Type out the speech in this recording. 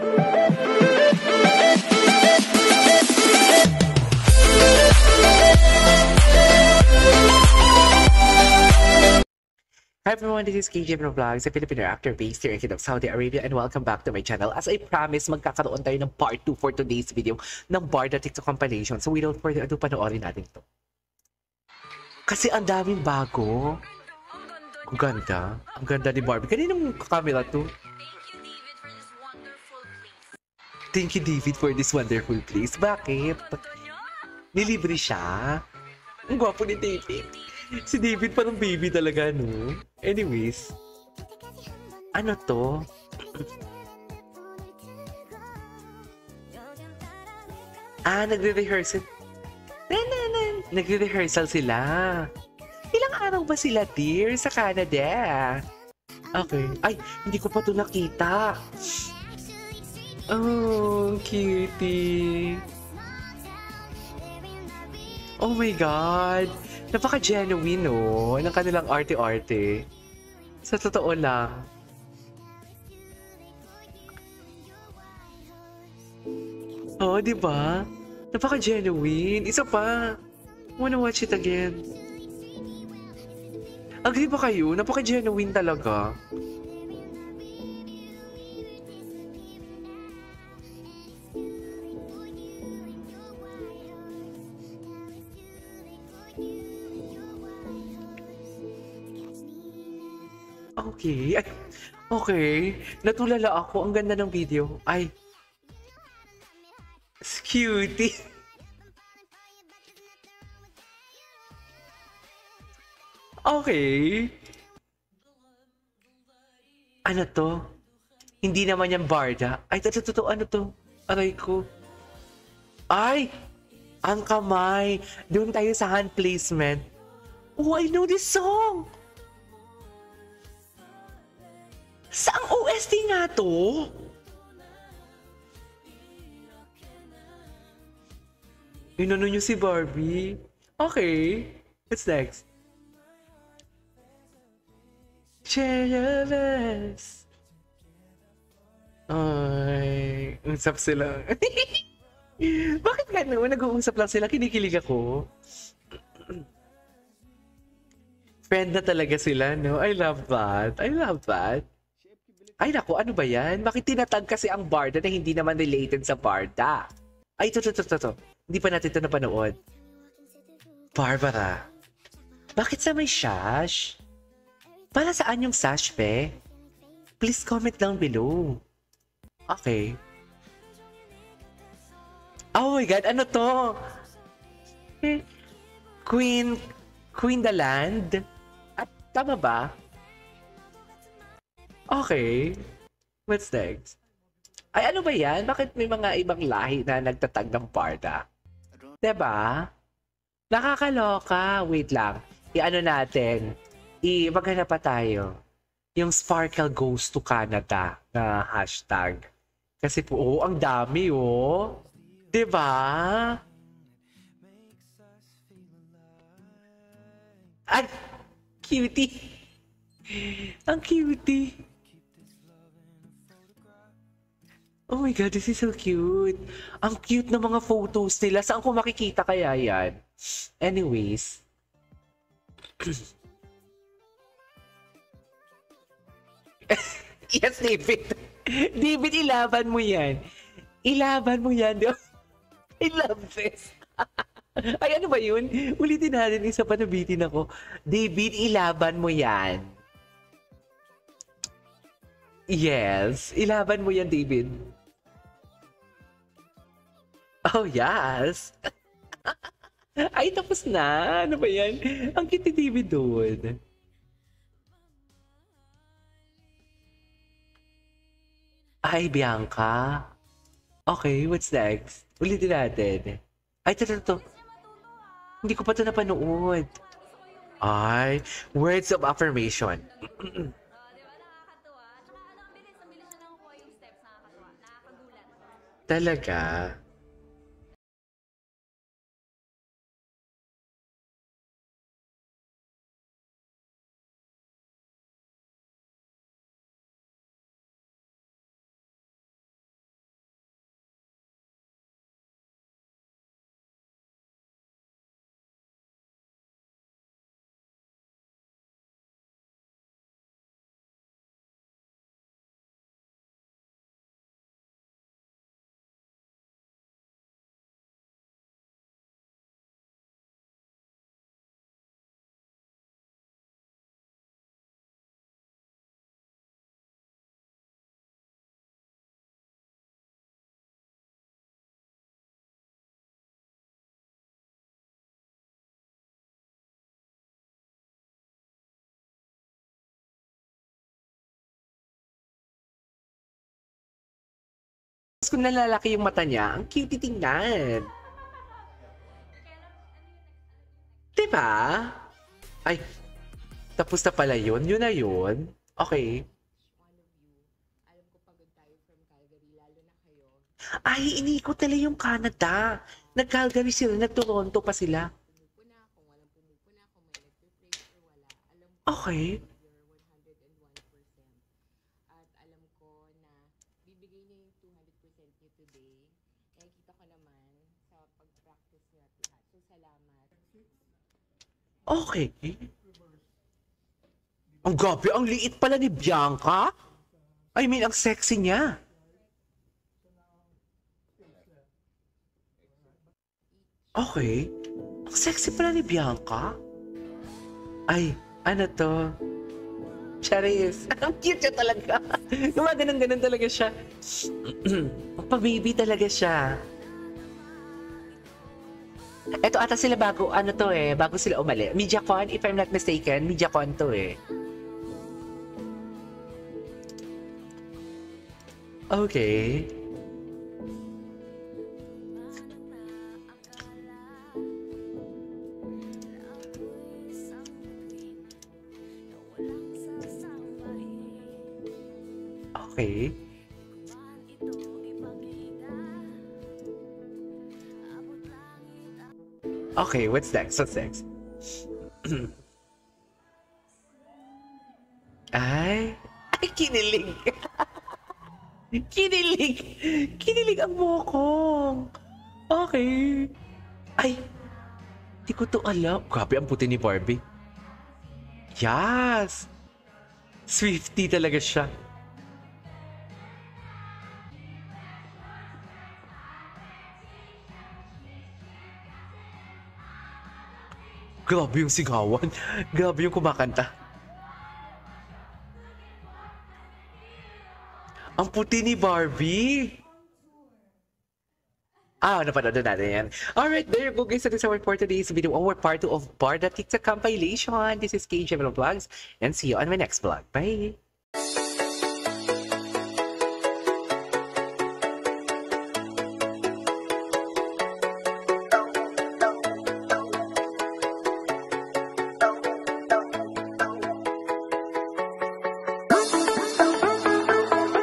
Hi everyone, this is KJ from Vlogs, a Filipino actor based here in Kingdom of Saudi Arabia, and welcome back to my channel. As I promised, magkakaroon tayo ng part 2 for today's video ng Barda TikTok compilation. So without further ado, panoorin natin to. Kasi ang daming bago. Ang ganda. Ang ganda ni Barbie. Kaninong camera to? Thank you, David, for this wonderful place. Bakit? Nilibre siya? Ang gwapo ni David. Si David parang baby talaga, no? Anyways. Ano to? Nagre-rehearsal. Nagre-rehearsal sila. Ilang araw ba sila, dear, sa Canada? Okay. Ay, hindi ko pa ito nakita. Oh, cutie. Oh my God. Napaka-genuine, no? Ng kanilang arte-arte. Sa totoo lang. Oh, di ba? Napaka-genuine. Isa pa. Wanna watch it again. Agree ba kayo? Napaka-genuine talaga. Okay. Ay, okay. Natulala ako. Ang ganda ng video. Ay. Cutie. Okay. Ano to? Hindi naman yan Barda. Ay, totoo. Ano to? Aray ko. Ay! Ang kamay. Doon tayo sa hand placement. Oh, I know this song! Saang OST nga to? Inano nyo si Barbie? Okay. What's next? Cheers! Ay, usap sila. Bakit nga naman nag-uusap lang sila? Kinikilig ako. Friend na talaga sila, no? I love that. I love that. Ay, naku, ano ba yan? Bakit tinatag kasi ang Barda na hindi naman related sa Barda? Ay, to. Hindi pa natin ito napanood. Barbara. Bakit sa may sash? Para saan yung sash, pe? Please comment down below. Okay. Oh my God, ano to? Queen the Land? At tama ba? Okay. What's next? Ay, ano ba yan? Bakit may mga ibang lahi na nagtatag ng Barda? Diba? Nakakaloka. Wait lang. I-ano natin. Maghanap pa tayo. Yung Sparkle Goes to Canada na hashtag. Kasi po, oh, ang dami, oh. Diba? Ay, cutie. Ang cutie. Oh my God, this is so cute. Ang cute ng mga photos nila. Saan ko makikita kaya yan? Anyways. Yes, David. David, ilaban mo yan. Ilaban mo yan. I love this. Ay, ano ba yun? Ulitin natin, isa pa nabitin ako. David, ilaban mo yan. Yes, ilaban mo yan, David. Oh, yes. Ay, tapos na. Ano ba yan? Ang cute ni David doon. Ay, Bianca. Okay, what's next? Ulitin natin. Ay, to. Hindi ko pa ito napanood. Ay, words of affirmation. Talaga? Tapos kung nalalaki yung mata niya, ang cute tingnan. Diba? Ay, tapos na pala yun. Yun na yun. Okay. Alam ko pagod tayo from Calgary, lalo na kayo. Ay, iniikot nila yung Canada. Nag-Calgary sila, nag-Toronto pa sila. Pumupuna, kung walang pumupuna, kung may nagpe-pray or wala. Alam ko Okay. you're 101%. At alam ko na bibigay niyo yung 200% niyo today. Eh, kita ko naman sa pag-practice niyo at lahat. So, salamat. Okay. Ang gabi, ang liit pala ni Bianca. I mean, ang sexy niya. Okay. Ang sexy pala ni Bianca. Ay, ano to? Charis. Ang cute niya talaga. Gumaganon-ganon talaga siya. Pag-baby talaga siya. Ito ata sila bago, ano to eh, bago sila umali. MediaCon, if I'm not mistaken, MediaCon to eh. Okay. Okay. Okay, what's next? What's next? Ay, kinilig. Kinilig. Kinilig ang mokong. Okay. Ay, di ko to alam. Grabe, ang puti ni Barbie. Yes. Swiftie talaga siya. Grabe yung sigawan. Grabe yung kumakanta. Ang puti ni Barbie. Napanood na natin yan. Alright, there you go guys. That is our for today's video. Our part 2 of Barda TikTok compilation. This is KJ Vlogs and see you on my next vlog. Bye!